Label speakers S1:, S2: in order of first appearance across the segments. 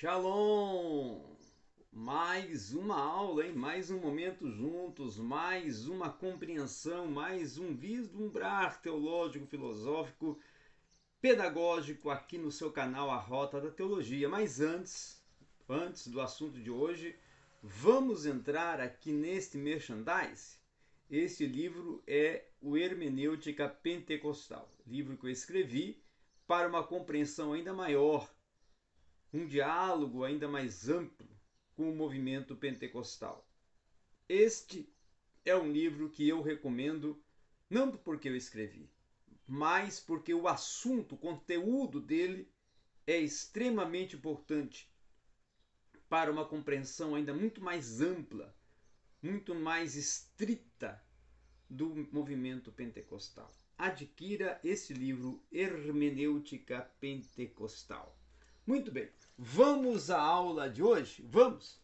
S1: Shalom! Mais uma aula, hein? Mais um momento juntos, mais uma compreensão, mais um vislumbrar teológico, filosófico, pedagógico aqui no seu canal A Rota da Teologia. Mas antes do assunto de hoje, vamos entrar aqui neste merchandise. Este livro é o Hermenêutica Pentecostal, livro que eu escrevi para uma compreensão ainda maior, um diálogo ainda mais amplo com o movimento pentecostal. Este é um livro que eu recomendo, não porque eu escrevi, mas porque o assunto, o conteúdo dele é extremamente importante para uma compreensão ainda muito mais ampla, muito mais estrita do movimento pentecostal. Adquira esse livro, Hermenêutica Pentecostal. Muito bem, vamos à aula de hoje? Vamos!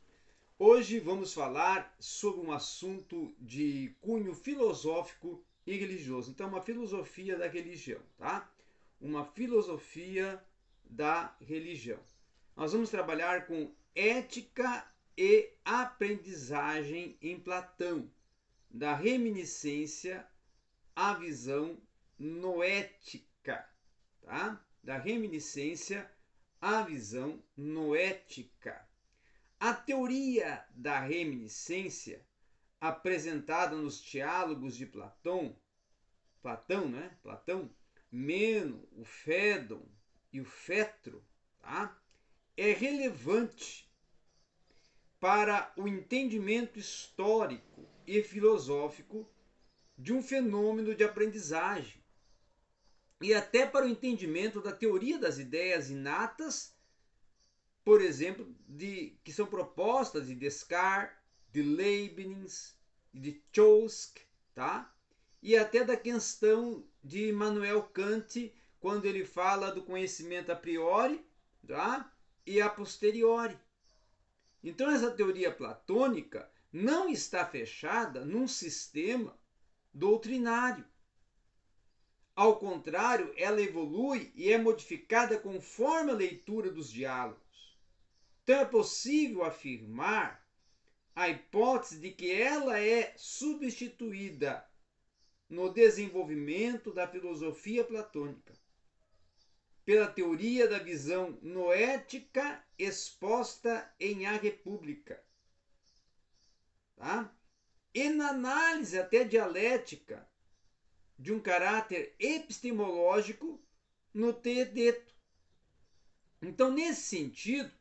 S1: Hoje vamos falar sobre um assunto de cunho filosófico e religioso. Então, uma filosofia da religião, tá? Uma filosofia da religião. Nós vamos trabalhar com ética e aprendizagem em Platão, da reminiscência à visão noética, tá? Da reminiscência à visão noética. A teoria da reminiscência, apresentada nos diálogos de Platão, Meno, o Fédon e o Fétro, tá? É relevante para o entendimento histórico e filosófico de um fenômeno de aprendizagem e até para o entendimento da teoria das ideias inatas, por exemplo, que são propostas de Descartes, de Leibniz, de Chomsky, tá? E até da questão de Immanuel Kant, quando ele fala do conhecimento a priori, tá? E a posteriori. Então essa teoria platônica não está fechada num sistema doutrinário. Ao contrário, ela evolui e é modificada conforme a leitura dos diálogos. Então é possível afirmar a hipótese de que ela é substituída no desenvolvimento da filosofia platônica pela teoria da visão noética exposta em A República. Tá? E na análise até dialética de um caráter epistemológico no Teeteto. Então, nesse sentido,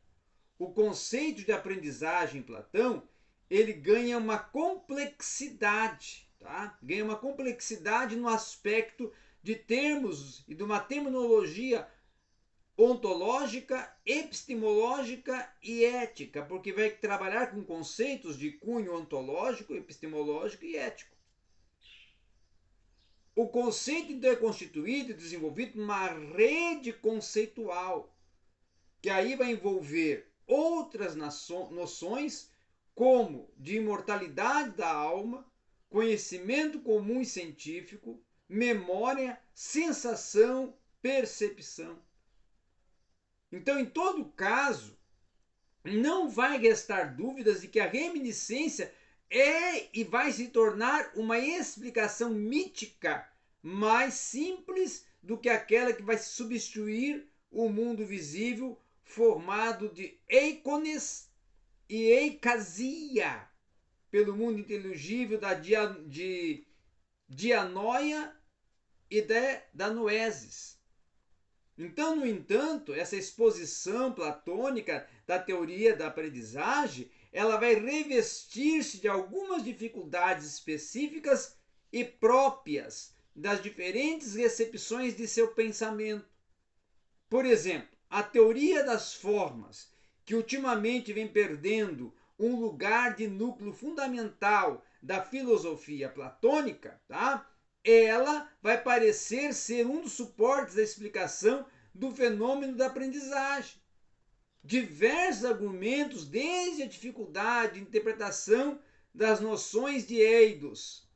S1: o conceito de aprendizagem em Platão, ele ganha uma complexidade, tá? Ganha uma complexidade no aspecto de termos e de uma terminologia ontológica, epistemológica e ética, porque vai trabalhar com conceitos de cunho ontológico, epistemológico e ético. O conceito então é constituído e desenvolvido numa rede conceitual, que aí vai envolver outras noções, como de imortalidade da alma, conhecimento comum e científico, memória, sensação, percepção. Então, em todo caso, não vai restar dúvidas de que a reminiscência é e vai se tornar uma explicação mítica mais simples do que aquela que vai substituir o mundo visível formado de eikones e eikasia, pelo mundo inteligível de dianoia e da noesis. Então, no entanto, essa exposição platônica da teoria da aprendizagem, ela vai revestir-se de algumas dificuldades específicas e próprias das diferentes recepções de seu pensamento. Por exemplo, a teoria das formas, que ultimamente vem perdendo um lugar de núcleo fundamental da filosofia platônica, tá? Ela vai parecer ser um dos suportes da explicação do fenômeno da aprendizagem. Diversos argumentos, desde a dificuldade de interpretação das noções de eidos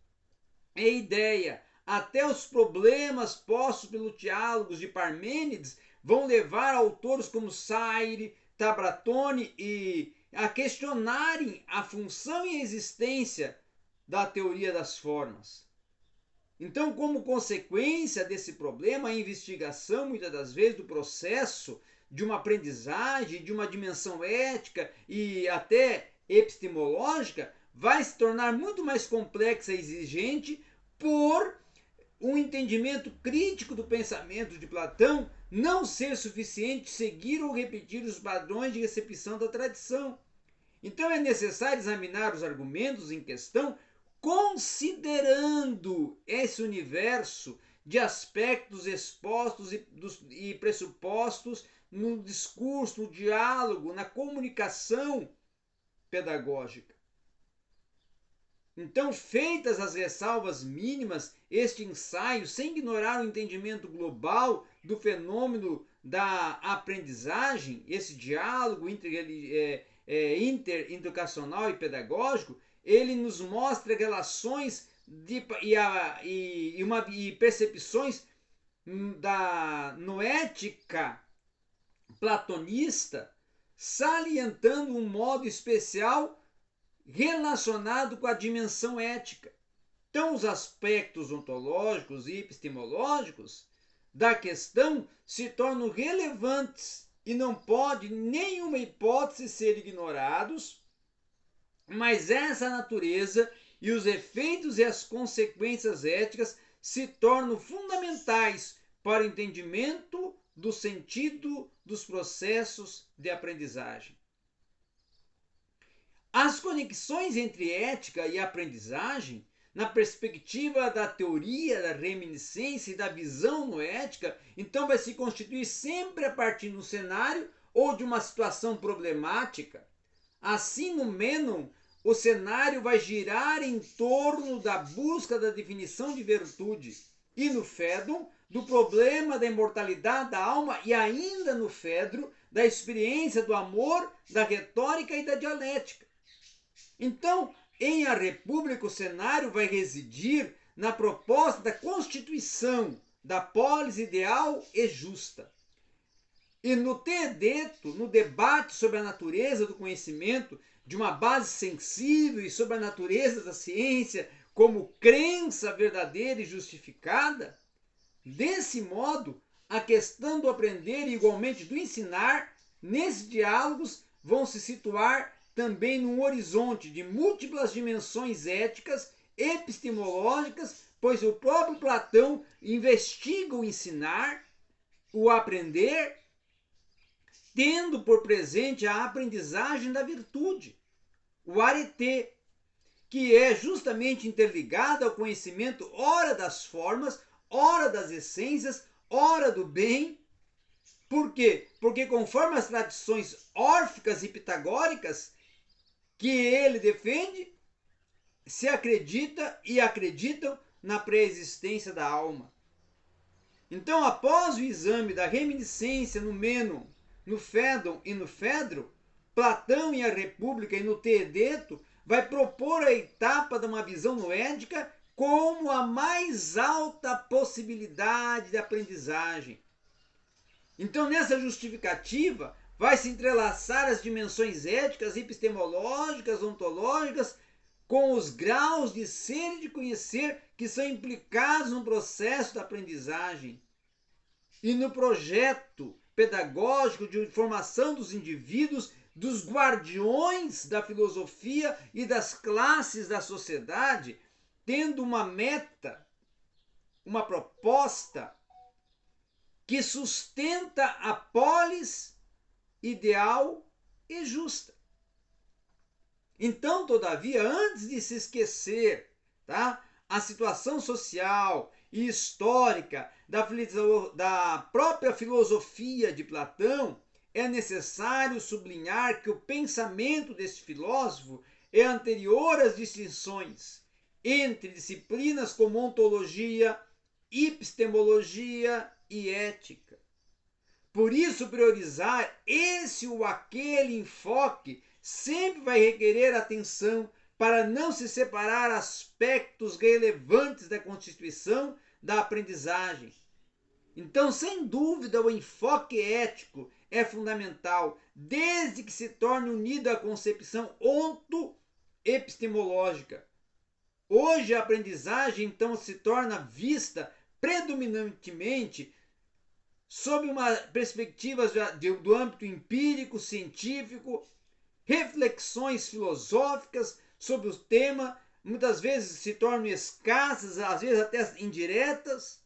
S1: e ideia, até os problemas postos pelos diálogos de Parmênides, vão levar autores como Saire, Tabratone e a questionarem a função e a existência da teoria das formas. Então, como consequência desse problema, a investigação, muitas das vezes, do processo de uma aprendizagem, de uma dimensão ética e até epistemológica, vai se tornar muito mais complexa e exigente por um entendimento crítico do pensamento de Platão não ser suficiente seguir ou repetir os padrões de recepção da tradição. Então é necessário examinar os argumentos em questão considerando esse universo de aspectos expostos e pressupostos no discurso, no diálogo, na comunicação pedagógica. Então, feitas as ressalvas mínimas, este ensaio, sem ignorar o entendimento global do fenômeno da aprendizagem, esse diálogo intereducacional e pedagógico, ele nos mostra relações e percepções da noética platonista, salientando um modo especial relacionado com a dimensão ética. Então, os aspectos ontológicos e epistemológicos da questão se tornam relevantes e não pode nenhuma hipótese ser ignorados, mas essa natureza e os efeitos e as consequências éticas se tornam fundamentais para o entendimento do sentido dos processos de aprendizagem. As conexões entre ética e aprendizagem, na perspectiva da teoria da reminiscência e da visão noética, então vai se constituir sempre a partir de um cenário ou de uma situação problemática. Assim, no Menon, o cenário vai girar em torno da busca da definição de virtude, e no Phaedon, do problema da imortalidade da alma, e ainda no Phaedro, da experiência do amor, da retórica e da dialética. Então, em A República, o cenário vai residir na proposta da constituição da polis ideal e justa. E no Teedeto, no debate sobre a natureza do conhecimento, de uma base sensível e sobre a natureza da ciência como crença verdadeira e justificada, desse modo, a questão do aprender e igualmente do ensinar, nesses diálogos, vão se situar também num horizonte de múltiplas dimensões éticas, epistemológicas, pois o próprio Platão investiga o ensinar, o aprender, tendo por presente a aprendizagem da virtude, o arete, que é justamente interligado ao conhecimento ora das formas, ora das essências, ora do bem. Por quê? Porque conforme as tradições órficas e pitagóricas que ele defende, se acredita e acreditam na pré-existência da alma. Então, após o exame da reminiscência no Menon, no Phaedon e no Phaedro, Platão em A República e no Teedeto vai propor a etapa de uma visão noética como a mais alta possibilidade de aprendizagem. Então, nessa justificativa, vai se entrelaçar as dimensões éticas, epistemológicas, ontológicas, com os graus de ser e de conhecer que são implicados no processo da aprendizagem e no projeto pedagógico de formação dos indivíduos, dos guardiões da filosofia e das classes da sociedade, tendo uma meta, uma proposta que sustenta a polis ideal e justa. Então, todavia, antes de se esquecer, tá, a situação social e histórica da própria filosofia de Platão, é necessário sublinhar que o pensamento desse filósofo é anterior às distinções entre disciplinas como ontologia, epistemologia e ética. Por isso, priorizar esse ou aquele enfoque sempre vai requerer atenção para não se separar aspectos relevantes da constituição da aprendizagem. Então, sem dúvida, o enfoque ético é fundamental, desde que se torne unido à concepção onto-epistemológica. Hoje a aprendizagem, então, se torna vista predominantemente sob uma perspectiva do âmbito empírico, científico, reflexões filosóficas sobre o tema, muitas vezes se tornam escassas, às vezes até indiretas.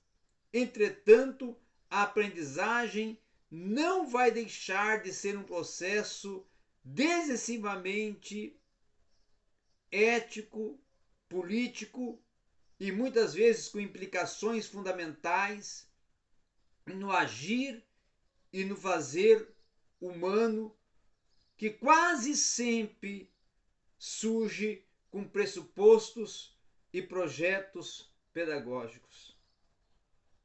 S1: Entretanto, a aprendizagem não vai deixar de ser um processo excessivamente ético, político e muitas vezes com implicações fundamentais no agir e no fazer humano, que quase sempre surge com pressupostos e projetos pedagógicos.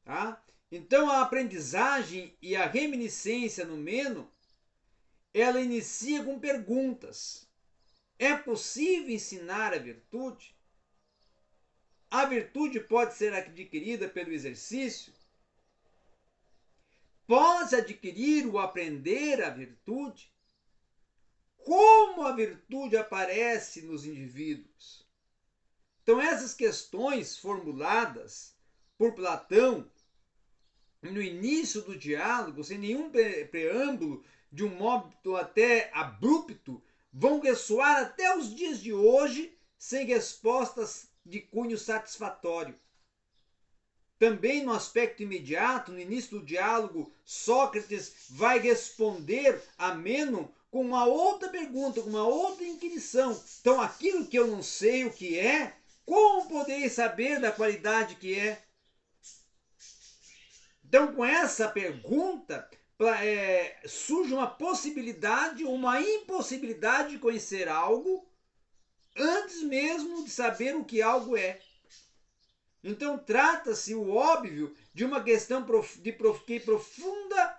S1: Tá? Então a aprendizagem e a reminiscência no Meno, ela inicia com perguntas. É possível ensinar a virtude? A virtude pode ser adquirida pelo exercício? Pode adquirir o aprender a virtude? Como a virtude aparece nos indivíduos? Então essas questões formuladas por Platão no início do diálogo, sem nenhum preâmbulo, de um modo até abrupto, vão ressoar até os dias de hoje sem respostas de cunho satisfatório. Também no aspecto imediato, no início do diálogo, Sócrates vai responder a Meno com uma outra pergunta, com uma outra inquirição. Então, aquilo que eu não sei o que é, como poderei saber da qualidade que é? Então, com essa pergunta, surge uma possibilidade, uma impossibilidade de conhecer algo antes mesmo de saber o que algo é. Então, trata-se, o óbvio, de uma questão de profunda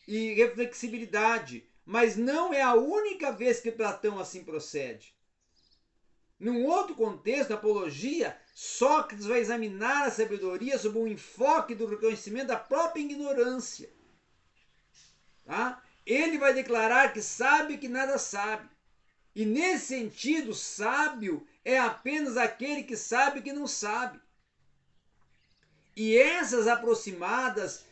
S1: e reflexibilidade, mas não é a única vez que Platão assim procede. Num outro contexto, na Apologia, Sócrates vai examinar a sabedoria sob um enfoque do reconhecimento da própria ignorância. Tá? Ele vai declarar que sabe que nada sabe. E nesse sentido, sábio é apenas aquele que sabe que não sabe. E essas aproximadas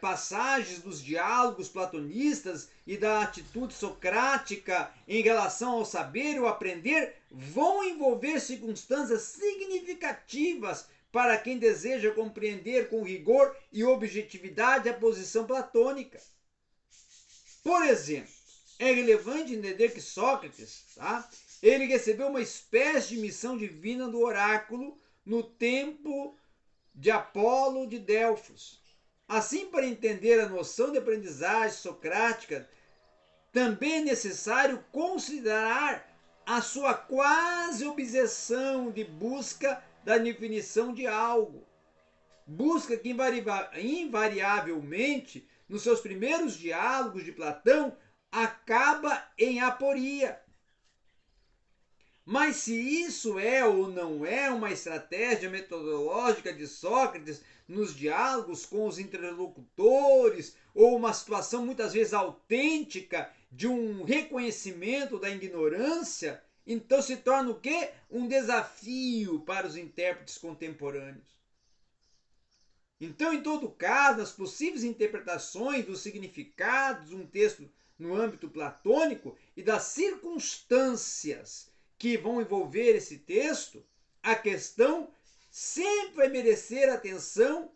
S1: passagens dos diálogos platonistas e da atitude socrática em relação ao saber e ao aprender vão envolver circunstâncias significativas para quem deseja compreender com rigor e objetividade a posição platônica. Por exemplo, é relevante entender que Sócrates, ele recebeu uma espécie de missão divina do oráculo no templo de Apolo de Delfos. Assim, para entender a noção de aprendizagem socrática, também é necessário considerar a sua quase obsessão de busca da definição de algo. Busca que invariavelmente, nos seus primeiros diálogos de Platão, acaba em aporia. Mas se isso é ou não é uma estratégia metodológica de Sócrates nos diálogos com os interlocutores, ou uma situação muitas vezes autêntica de um reconhecimento da ignorância, então se torna o quê? Um desafio para os intérpretes contemporâneos. Então, em todo caso, as possíveis interpretações dos significados de um texto no âmbito platônico e das circunstâncias que vão envolver esse texto, a questão sempre vai merecer atenção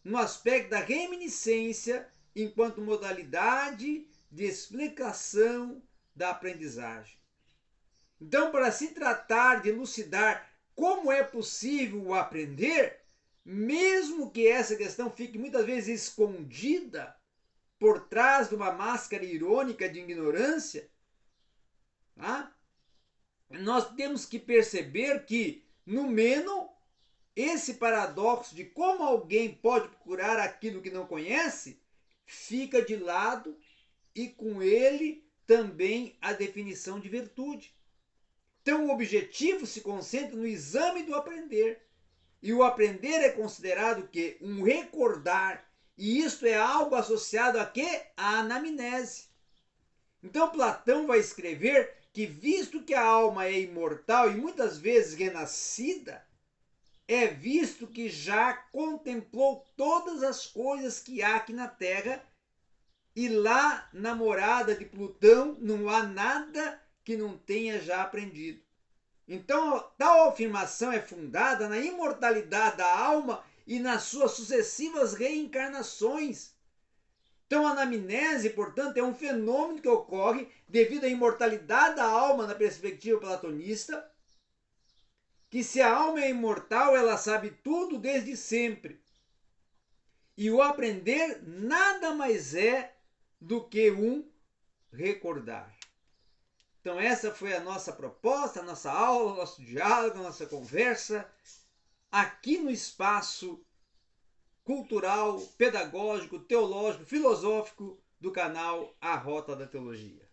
S1: no aspecto da reminiscência enquanto modalidade de explicação da aprendizagem. Então, para se tratar de elucidar como é possível o aprender, mesmo que essa questão fique muitas vezes escondida por trás de uma máscara irônica de ignorância, nós temos que perceber que, no Meno, esse paradoxo de como alguém pode procurar aquilo que não conhece, fica de lado e com ele também a definição de virtude. Então o objetivo se concentra no exame do aprender. E o aprender é considerado que um recordar E isto é algo associado a quê? A anamnese. Então Platão vai escrever que, visto que a alma é imortal e muitas vezes renascida, é visto que já contemplou todas as coisas que há aqui na Terra, e lá na morada de Plutão não há nada que não tenha já aprendido. Então, tal afirmação é fundada na imortalidade da alma e nas suas sucessivas reencarnações. Então, a anamnese, portanto, é um fenômeno que ocorre devido à imortalidade da alma na perspectiva platonista, que se a alma é imortal, ela sabe tudo desde sempre. E o aprender nada mais é do que um recordar. Então essa foi a nossa proposta, a nossa aula, o nosso diálogo, a nossa conversa, aqui no espaço cultural, pedagógico, teológico, filosófico do canal A Rota da Teologia.